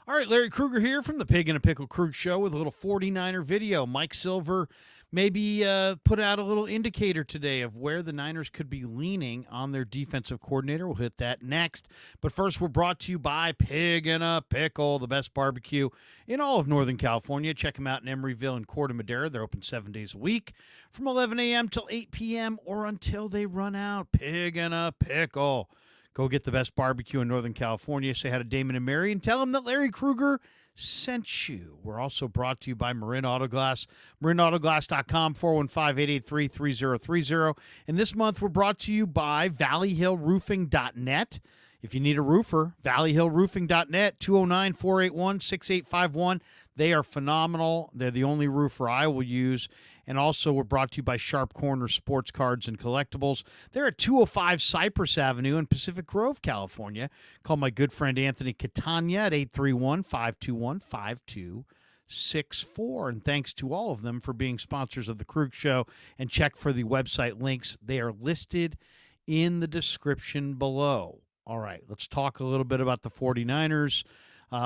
All right, Larry Krueger here from the Pig and a Pickle Krug Show with a little 49er video. Mike Silver maybe put out a little indicator today of where the Niners could be leaning on their defensive coordinator. We'll hit that next. But first, we're brought to you by Pig and a Pickle, the best barbecue in all of Northern California. Check them out in Emeryville and Corte Madera. They're open 7 days a week from 11 a.m. till 8 p.m. or until they run out. Pig and a Pickle. Go get the best barbecue in Northern California. Say hi to Damon and Mary and tell them that Larry Krueger sent you. We're also brought to you by Marin Autoglass. MarinAutoglass.com, 415-883-3030. And this month, we're brought to you by ValleyHillRoofing.net. If you need a roofer, ValleyHillRoofing.net, 209-481-6851. They are phenomenal. They're the only roofer I will use. And also, we're brought to you by Sharp Corner Sports Cards and Collectibles. They're at 205 Cypress Avenue in Pacific Grove, California. Call my good friend Anthony Catania at 831-521-5264. And thanks to all of them for being sponsors of The Krug Show. And check for the website links. They are listed in the description below. All right, let's talk a little bit about the 49ers.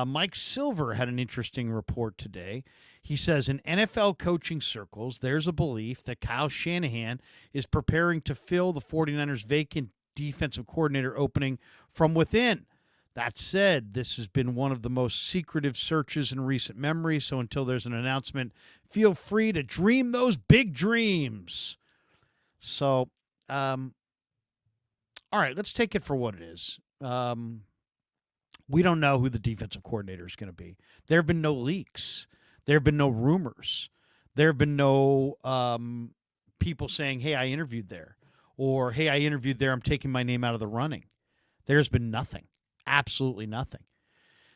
Mike Silver had an interesting report today. He says in NFL coaching circles, there's a belief that Kyle Shanahan is preparing to fill the 49ers' vacant defensive coordinator opening from within. That said, this has been one of the most secretive searches in recent memory, so until there's an announcement, feel free to dream those big dreams. So, all right, let's take it for what it is. We don't know who the defensive coordinator is going to be. There have been no leaks. There have been no rumors. There have been no people saying, hey, I interviewed there. Or, hey, I interviewed there. I'm taking my name out of the running. There's been nothing. Absolutely nothing.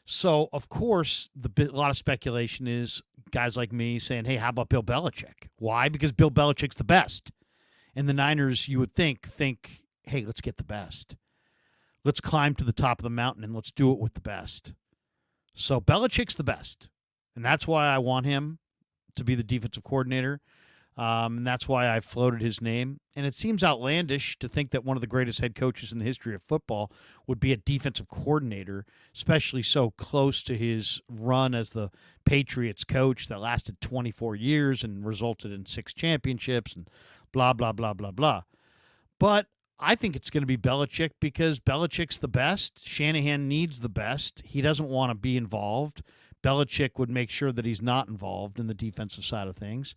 So, of course, a lot of speculation is guys like me saying, hey, how about Bill Belichick? Why? Because Bill Belichick's the best. And the Niners, you would think, hey, let's get the best. Let's climb to the top of the mountain and let's do it with the best. So Belichick's the best. And that's why I want him to be the defensive coordinator. And that's why I floated his name. And it seems outlandish to think that one of the greatest head coaches in the history of football would be a defensive coordinator, especially so close to his run as the Patriots coach that lasted 24 years and resulted in 6 championships and blah, blah, blah, blah, blah. But I think it's going to be Belichick because Belichick's the best. Shanahan needs the best. He doesn't want to be involved. Belichick would make sure that he's not involved in the defensive side of things.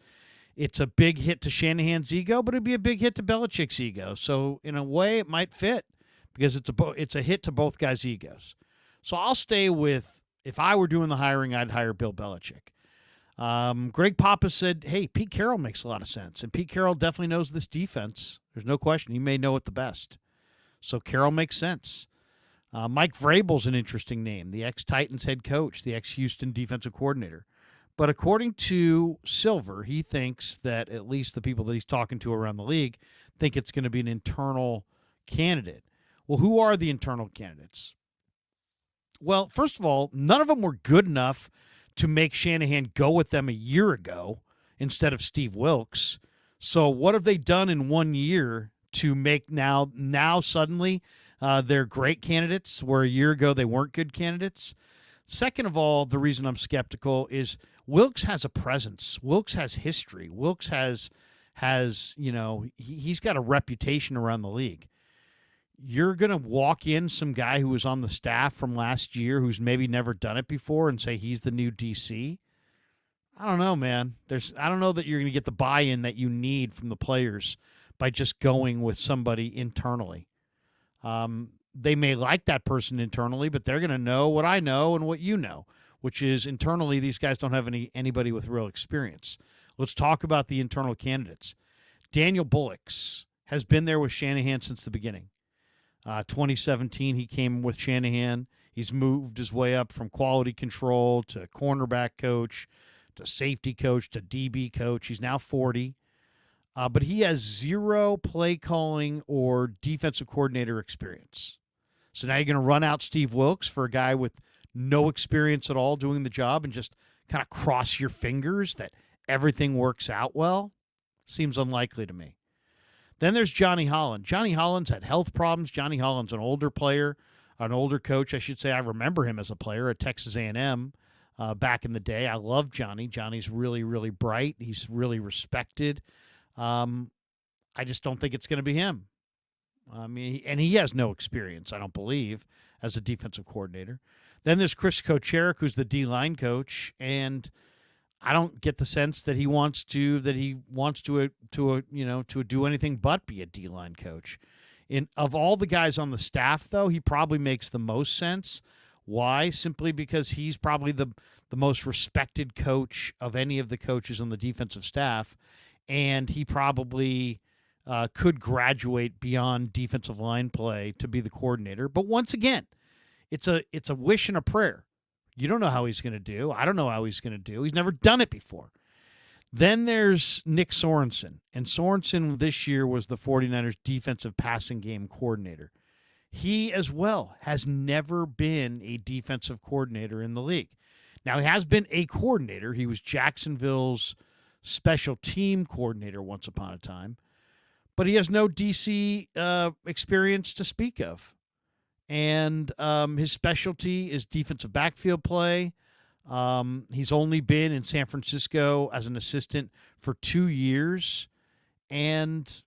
It's a big hit to Shanahan's ego, but it'd be a big hit to Belichick's ego. So in a way, it might fit because it's a hit to both guys' egos. So I'll stay with, if I were doing the hiring, I'd hire Bill Belichick. Greg Papa said, hey, Pete Carroll makes a lot of sense. And Pete Carroll definitely knows this defense. There's no question. He may know it the best. So Carroll makes sense. Mike Vrabel's an interesting name, the ex-Titans head coach, the ex-Houston defensive coordinator. But according to Silver, he thinks that at least the people that he's talking to around the league think it's going to be an internal candidate. Well, who are the internal candidates? Well, first of all, none of them were good enough to make Shanahan go with them a year ago instead of Steve Wilks. So what have they done in 1 year to make now suddenly they're great candidates where a year ago they weren't good candidates? Second of all, the reason I'm skeptical is Wilks has a presence. Wilks has history. Wilks has he's got a reputation around the league. You're going to walk in some guy who was on the staff from last year who's maybe never done it before and say he's the new DC? I don't know, man. I don't know that you're going to get the buy-in that you need from the players by just going with somebody internally. They may like that person internally, but they're going to know what I know and what you know, which is internally these guys don't have anybody with real experience. Let's talk about the internal candidates. Daniel Bullocks has been there with Shanahan since the beginning. 2017, he came with Shanahan. He's moved his way up from quality control to cornerback coach to safety coach to DB coach. He's now 40. But he has zero play calling or defensive coordinator experience. So now you're going to run out Steve Wilks for a guy with no experience at all doing the job and just kind of cross your fingers that everything works out well? Seems unlikely to me. Then there's Johnny Holland. Johnny Holland's had health problems. Johnny Holland's an older player. an older coach, I should say. I remember him as a player at Texas A&M back in the day. I love Johnny. Johnny's really, really bright. He's really respected. I just don't think it's going to be him. I mean, and he has no experience, I don't believe, as a defensive coordinator. Then there's Chris Kocherik, who's the D-line coach, and I don't get the sense that he wants to do anything but be a D-line coach. Of all the guys on the staff, though, he probably makes the most sense. Why? Simply because he's probably the most respected coach of any of the coaches on the defensive staff, and he probably could graduate beyond defensive line play to be the coordinator. But once again, it's a wish and a prayer. You don't know how he's going to do. I don't know how he's going to do. He's never done it before. Then there's Nick Sorensen. And Sorensen this year was the 49ers defensive passing game coordinator. He as well has never been a defensive coordinator in the league. Now, he has been a coordinator. He was Jacksonville's special team coordinator once upon a time. But he has no DC experience to speak of. And his specialty is defensive backfield play. He's only been in San Francisco as an assistant for 2 years. And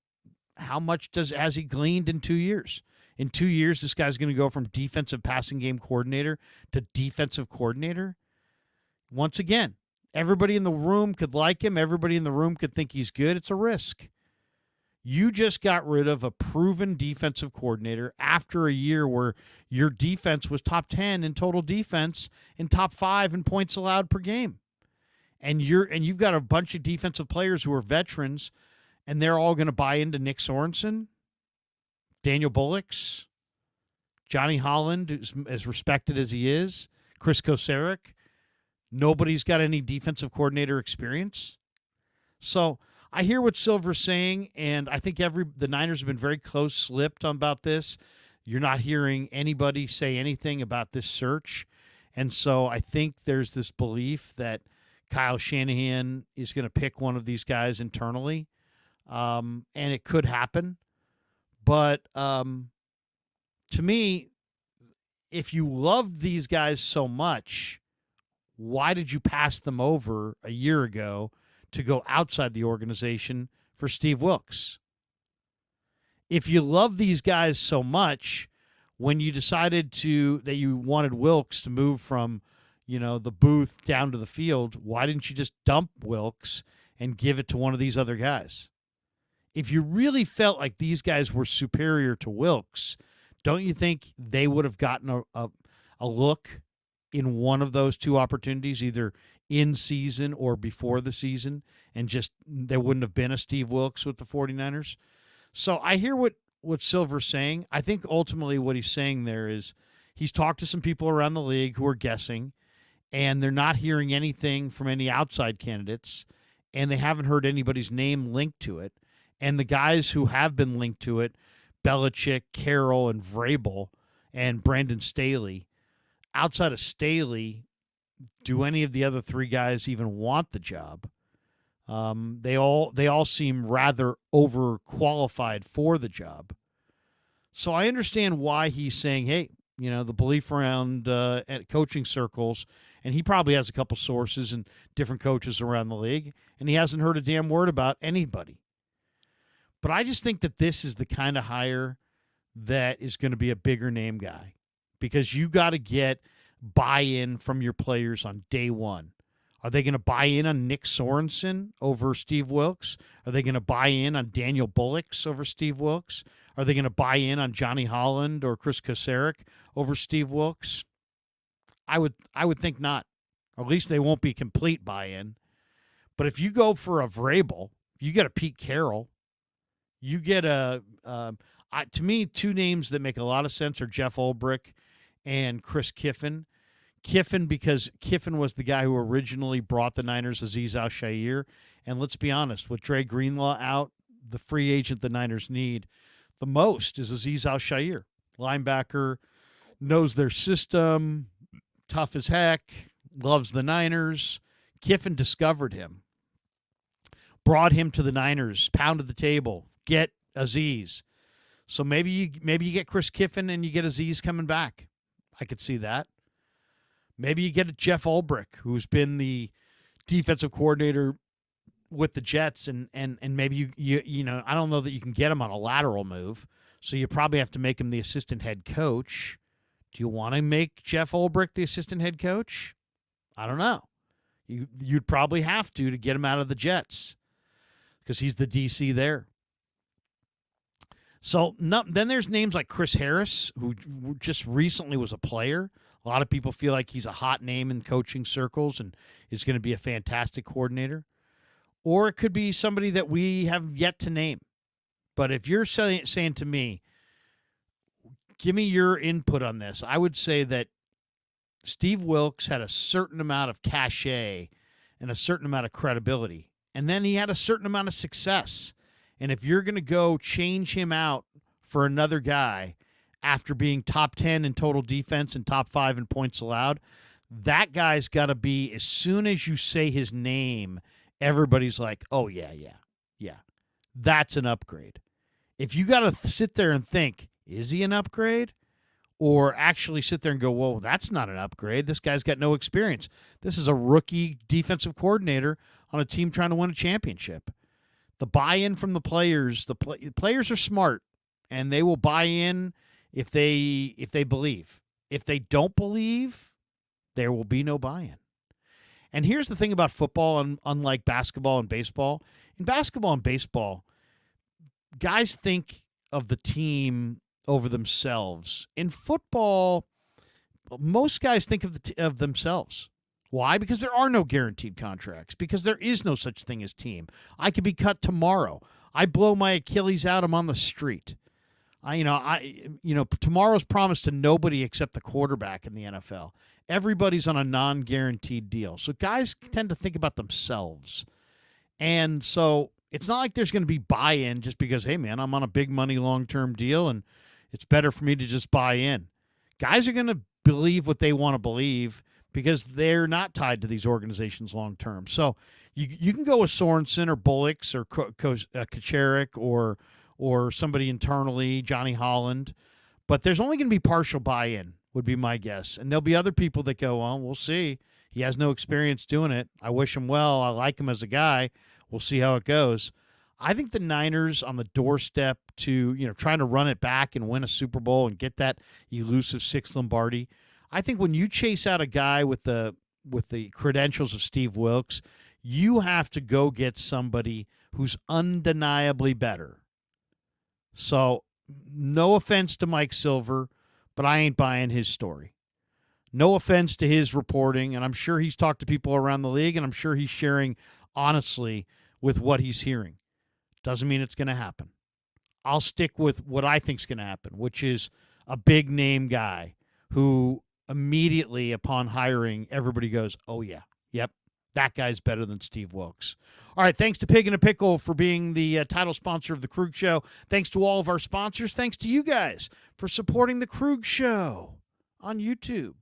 how much has he gleaned in 2 years? In 2 years, this guy's going to go from defensive passing game coordinator to defensive coordinator. Once again, everybody in the room could like him. Everybody in the room could think he's good. It's a risk. You just got rid of a proven defensive coordinator after a year where your defense was top 10 in total defense and top 5 in points allowed per game. And you've got a bunch of defensive players who are veterans, and they're all going to buy into Nick Sorensen, Daniel Bullocks, Johnny Holland, who's as respected as he is, Chris Kocherik. Nobody's got any defensive coordinator experience. So I hear what Silver's saying, and I think the Niners have been very close-lipped about this. You're not hearing anybody say anything about this search. And so I think there's this belief that Kyle Shanahan is going to pick one of these guys internally, and it could happen. But to me, if you love these guys so much, why did you pass them over a year ago to go outside the organization for Steve Wilks? If you love these guys so much, when you decided that you wanted Wilks to move from, the booth down to the field, why didn't you just dump Wilks and give it to one of these other guys? If you really felt like these guys were superior to Wilks, don't you think they would have gotten a look in one of those two opportunities, either in season or before the season, and just there wouldn't have been a Steve Wilks with the 49ers? So I hear what Silver's saying. I think ultimately what he's saying there is he's talked to some people around the league who are guessing, and they're not hearing anything from any outside candidates, and they haven't heard anybody's name linked to it. And the guys who have been linked to it, Belichick, Carroll, and Vrabel, and Brandon Staley, outside of Staley, do any of the other three guys even want the job? They all seem rather overqualified for the job. So I understand why he's saying, hey, the belief around at coaching circles, and he probably has a couple sources and different coaches around the league, and he hasn't heard a damn word about anybody. But I just think that this is the kind of hire that is going to be a bigger name guy, because you got to get buy-in from your players on day one. Are they going to buy in on Nick Sorensen over Steve Wilks? Are they going to buy in on Daniel Bullocks over Steve Wilks? Are they going to buy in on Johnny Holland or Chris Kocherik over Steve Wilks? I would think not. Or at least they won't be complete buy-in. But if you go for a Vrabel, you get a Pete Carroll, you get to me, two names that make a lot of sense are Jeff Ulbrich and Chris Kiffin. Kiffin, because Kiffin was the guy who originally brought the Niners Azeez Al-Shaair. And let's be honest, with Dre Greenlaw out, the free agent the Niners need the most is Azeez Al-Shaair. Linebacker, knows their system, tough as heck, loves the Niners. Kiffin discovered him, brought him to the Niners, pounded the table, get Azeez. So maybe you get Chris Kiffin and you get Aziz coming back. I could see that. Maybe you get a Jeff Ulbrich, who's been the defensive coordinator with the Jets, and maybe you know, I don't know that you can get him on a lateral move, so you probably have to make him the assistant head coach. Do you want to make Jeff Ulbrich the assistant head coach? I don't know. You'd probably have to get him out of the Jets because he's the DC there. So then there's names like Chris Harris, who just recently was a player. A lot of people feel like he's a hot name in coaching circles and is going to be a fantastic coordinator. Or it could be somebody that we have yet to name. But if you're saying to me, give me your input on this, I would say that Steve Wilks had a certain amount of cachet and a certain amount of credibility. And then he had a certain amount of success. And if you're going to go change him out for another guy after being top 10 in total defense and top 5 in points allowed, that guy's got to be, as soon as you say his name, everybody's like, oh, yeah. That's an upgrade. If you got to sit there and think, is he an upgrade? Or actually sit there and go, whoa, that's not an upgrade. This guy's got no experience. This is a rookie defensive coordinator on a team trying to win a championship. The buy-in from the players, players are smart, and they will buy in if they believe. If they don't believe, there will be no buy-in. And here's the thing about football, unlike basketball and baseball. In basketball and baseball, guys think of the team over themselves. In football, most guys think of themselves. Why? Because there are no guaranteed contracts. Because there is no such thing as team. I could be cut tomorrow. I blow my Achilles out, I'm on the street. Tomorrow's promised to nobody except the quarterback in the NFL. Everybody's on a non-guaranteed deal. So guys tend to think about themselves. And so it's not like there's going to be buy-in just because, hey, man, I'm on a big money long-term deal and it's better for me to just buy in. Guys are going to believe what they want to believe because they're not tied to these organizations long-term. So you can go with Sorensen or Bullocks or Kacherik or somebody internally, Johnny Holland, but there's only going to be partial buy-in, would be my guess. And there'll be other people that go, well, we'll see. He has no experience doing it. I wish him well. I like him as a guy. We'll see how it goes. I think the Niners on the doorstep to, trying to run it back and win a Super Bowl and get that elusive sixth Lombardi. I think when you chase out a guy with the credentials of Steve Wilks, you have to go get somebody who's undeniably better. So, no offense to Mike Silver, but I ain't buying his story. No offense to his reporting, and I'm sure he's talked to people around the league, and I'm sure he's sharing honestly with what he's hearing. Doesn't mean it's going to happen. I'll stick with what I think is going to happen, which is a big-name guy who immediately upon hiring, everybody goes, oh, yeah, yep, that guy's better than Steve Wilks. All right, thanks to Pig in a Pickle for being the title sponsor of The Krug Show. Thanks to all of our sponsors. Thanks to you guys for supporting The Krug Show on YouTube.